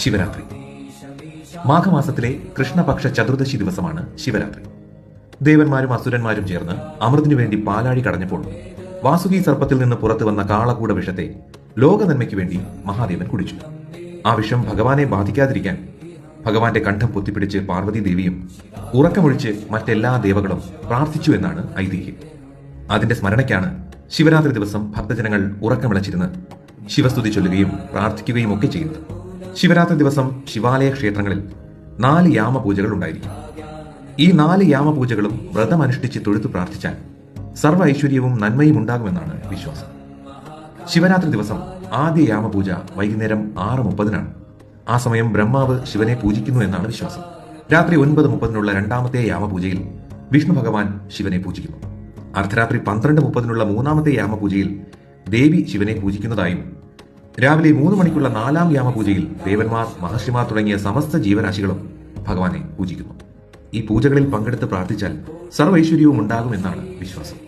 ശിവരാത്രി. മാഘമാസത്തിലെ കൃഷ്ണപക്ഷ ചതുർദശി ദിവസമാണ് ശിവരാത്രി. ദേവന്മാരും അസുരന്മാരും ചേർന്ന് അമൃതിനു വേണ്ടി പാലാഴി കടഞ്ഞപ്പോൾ വാസുകി സർപ്പത്തിൽ നിന്ന് പുറത്തു വന്ന കാളകൂട വിഷത്തെ ലോകനന്മയ്ക്ക് വേണ്ടി മഹാദേവൻ കുടിച്ചു. ആ വിഷം ഭഗവാനെ ബാധിക്കാതിരിക്കാൻ ഭഗവാന്റെ കണ്ഠം പൊത്തിപ്പിടിച്ച് പാർവതി ദേവിയും ഉറക്കമൊഴിച്ച് മറ്റെല്ലാ ദേവകളും പ്രാർത്ഥിച്ചു എന്നാണ് ഐതിഹ്യം. അതിന്റെ സ്മരണയ്ക്കാണ് ശിവരാത്രി ദിവസം ഭക്തജനങ്ങൾ ഉറക്കമിളച്ചിരുന്ന് ശിവസ്തുതി ചൊല്ലുകയും പ്രാർത്ഥിക്കുകയും ഒക്കെ ചെയ്യുന്നത്. ശിവരാത്രി ദിവസം ശിവാലയ ക്ഷേത്രങ്ങളിൽ 4 യാമപൂജകൾ ഉണ്ടായിരിക്കും. ഈ 4 യാമപൂജകളും വ്രതമനുഷ്ഠിച്ച് തൊഴുത്തു പ്രാർത്ഥിച്ചാൽ സർവ്വ ഐശ്വര്യവും നന്മയും ഉണ്ടാകുമെന്നാണ് വിശ്വാസം. ശിവരാത്രി ദിവസം ആദ്യ യാമപൂജ വൈകുന്നേരം 6:30 ആ സമയം ബ്രഹ്മാവ് ശിവനെ പൂജിക്കുന്നു എന്നാണ് വിശ്വാസം. രാത്രി 9:30 രണ്ടാമത്തെ യാമപൂജയിൽ വിഷ്ണു ഭഗവാൻ ശിവനെ പൂജിക്കുന്നു. അർദ്ധരാത്രി 12:30 മൂന്നാമത്തെ യാമപൂജയിൽ ദേവി ശിവനെ പൂജിക്കുന്നതായും രാവിലെ 3 മണിക്കുള്ള 4-ാം യാമപൂജയിൽ ദേവന്മാർ, മഹർഷിമാർ തുടങ്ങിയ സമസ്ത ജീവരാശികളും ഭഗവാനെ പൂജിക്കുന്നു. ഈ പൂജകളിൽ പങ്കെടുത്ത് പ്രാർത്ഥിച്ചാൽ സർവ്വൈശ്വര്യവും ഉണ്ടാകുമെന്നാണ് വിശ്വാസം.